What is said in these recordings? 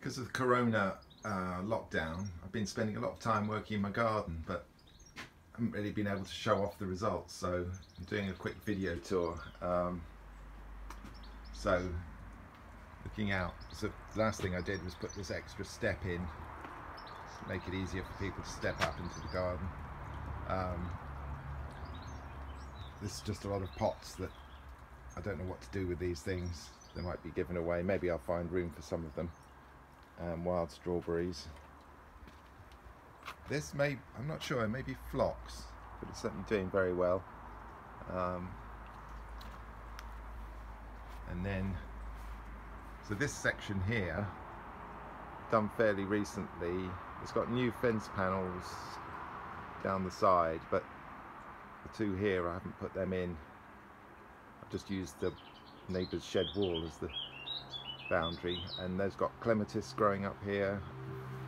Because of the corona lockdown, I've been spending a lot of time working in my garden, but I haven't really been able to show off the results, so I'm doing a quick video tour. So looking out, so the last thing I did was put this extra step in to make it easier for people to step up into the garden. This is just a lot of pots that I don't know what to do with these things. They might be given away. Maybe I'll find room for some of them. Wild strawberries. This may, I'm not sure, it may be phlox, but it's certainly doing very well. And then, so this section here, done fairly recently, it's got new fence panels down the side, but the two here I haven't put them in. I've just used the neighbour's shed wall as the boundary, and there's got clematis growing up here,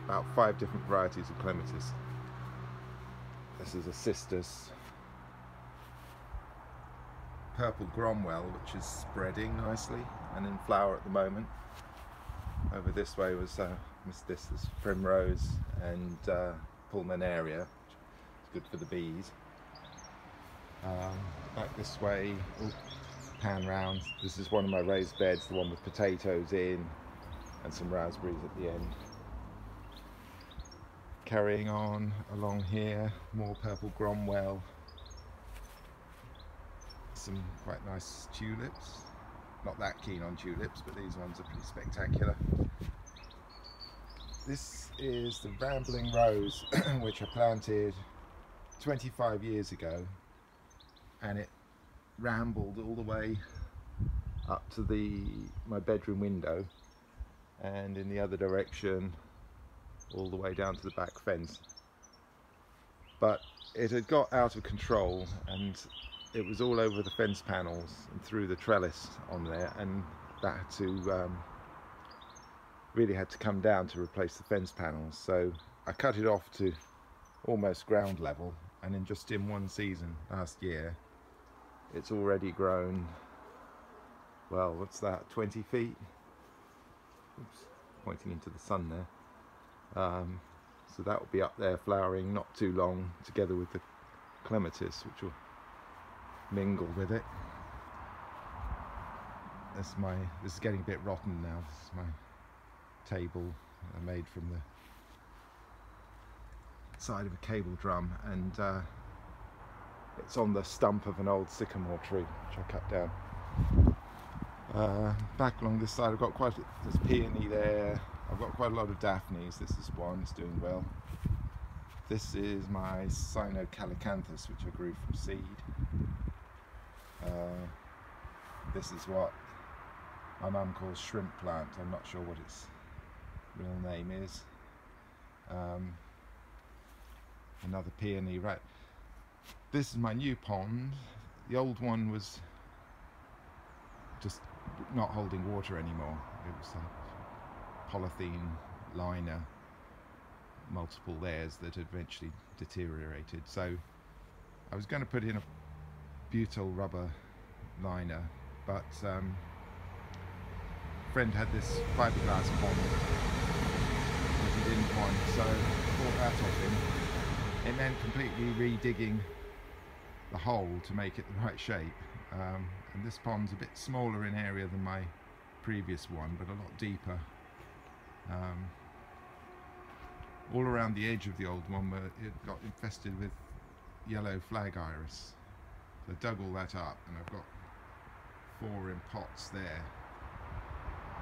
about 5 different varieties of clematis. This is a cistus, purple Gromwell, which is spreading nicely and in flower at the moment. Over this way was this primrose and pulmonaria, which is good for the bees. Back this way, pan round, this is one of my raised beds, the one with potatoes in and some raspberries at the end. Carrying on along here, more purple Gromwell, some quite nice tulips. Not that keen on tulips, but these ones are pretty spectacular. This is the Rambling Rose, which I planted 25 years ago, and it rambled all the way up to my bedroom window, and in the other direction all the way down to the back fence. But it had got out of control, and it was all over the fence panels and through the trellis on there, and that had to really had to come down to replace the fence panels. So I cut it off to almost ground level, and in just in one season last year it's already grown, well, what's that, 20 feet? Oops, pointing into the sun there. So that will be up there flowering not too long, together with the clematis, which will mingle with it. This is getting a bit rotten now. This is my table I made from the side of a cable drum, and it's on the stump of an old sycamore tree which I cut down. Back along this side I've got there's peony there. I've got quite a lot of daphnes. This is one, it's doing well. This is my Cynocalycanthus, which I grew from seed. This is what my mum calls shrimp plant. I'm not sure what its real name is. Another peony, right. This is my new pond. The old one was just not holding water anymore. It was a polythene liner, multiple layers that had eventually deteriorated. So I was going to put in a butyl rubber liner, but a friend had this fiberglass pond that he didn't want, so I bought that off him. It meant completely redigging the hole to make it the right shape, and this pond's a bit smaller in area than my previous one, but a lot deeper. All around the edge of the old one it got infested with yellow flag iris. So I dug all that up, and I've got 4 in pots there.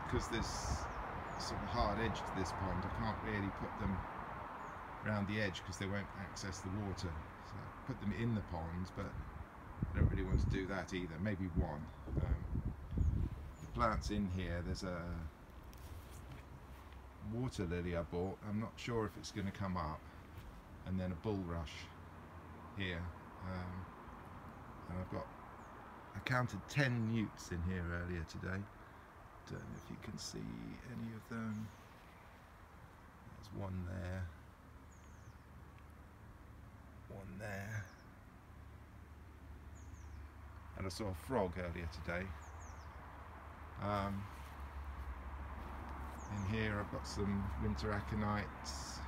Because there's sort of hard edge to this pond, I can't really put them around the edge because they won't access the water. So I put them in the ponds, but I don't really want to do that either. Maybe one. The plants in here, there's a water lily I bought. I'm not sure if it's going to come up, and then a bulrush here, and I counted 10 newts in here earlier today. Don't know if you can see any of them. There's one there, one there, and I saw a frog earlier today. In here I've got some winter aconites,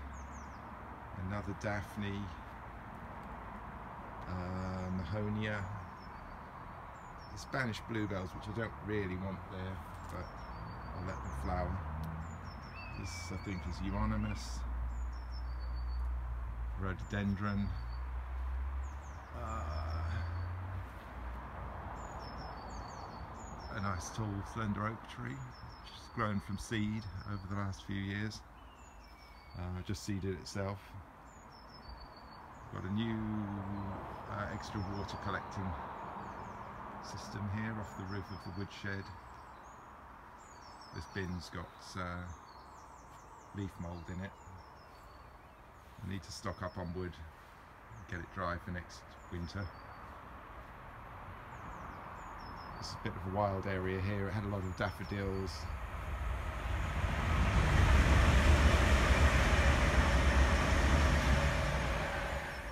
another Daphne, Mahonia, the Spanish bluebells, which I don't really want there, but I'll let them flower. This I think is Euonymus, rhododendron, a nice tall slender oak tree which has grown from seed over the last few years, just seeded itself. Got a new extra water collecting system here off the roof of the woodshed. This bin's got leaf mould in it. I need to stock up on wood and get it dry for next winter. This is a bit of a wild area here. It had a lot of daffodils.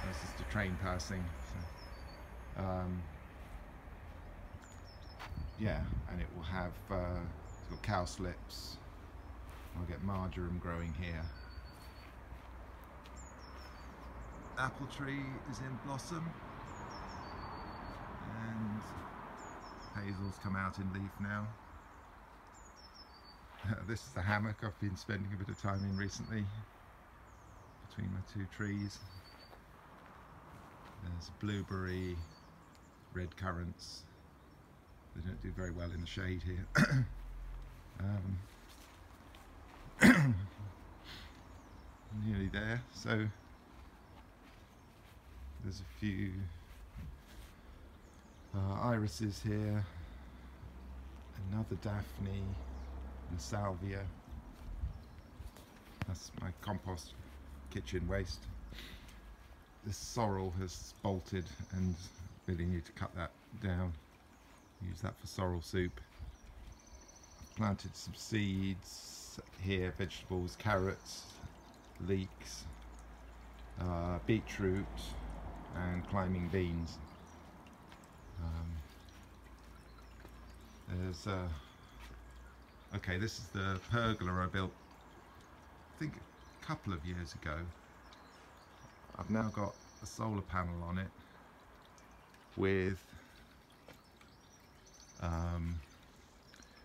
This is the train passing. So, yeah, and it will have it's got cowslips. I'll get marjoram growing here. Apple tree is in blossom, and hazels come out in leaf now. This is the hammock I've been spending a bit of time in recently, between my two trees. There's blueberry, red currants. They don't do very well in the shade here. Nearly there. So there's a few irises here, another Daphne and salvia. That's my compost kitchen waste. This sorrel has bolted and really need to cut that down. Use that for sorrel soup. I've planted some seeds here, vegetables, carrots, leeks, beetroot and climbing beans. There's okay, this is the pergola I built I think a couple of years ago. I've now got a solar panel on it with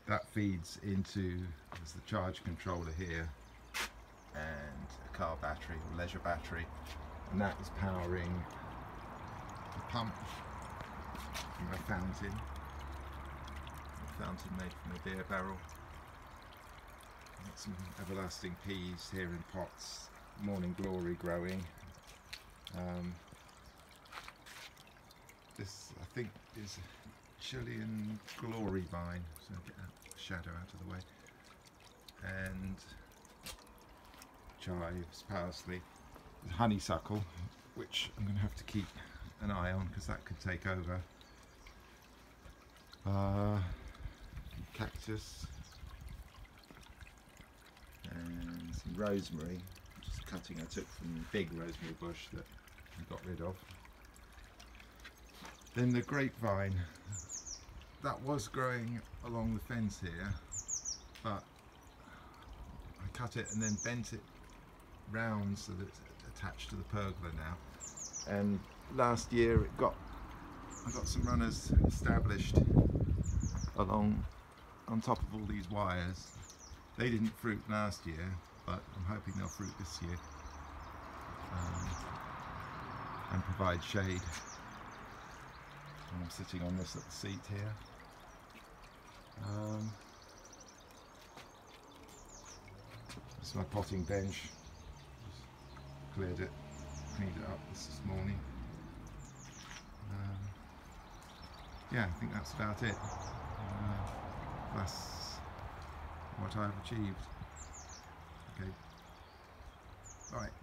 that feeds into, there's the charge controller here and a car battery or leisure battery, and that is powering the pump from my fountain. A fountain made from a beer barrel. Got some everlasting peas here in pots, morning glory growing. This I think is a Chilean glory vine, so I'll get that shadow out of the way, and chives, parsley, honeysuckle, which I'm going to have to keep an eye on because that could take over. Cactus and some rosemary, just cutting I took from the big rosemary bush that I got rid of. Then the grapevine, that was growing along the fence here, but I cut it and then bent it round so that it's attached to the pergola now. And last year I got some runners established along on top of all these wires. They didn't fruit last year, but I'm hoping they'll fruit this year and provide shade. And I'm sitting on this little seat here. This is my potting bench. Just cleaned it up this morning. Yeah, I think that's about it. That's what I've achieved. Okay. All right.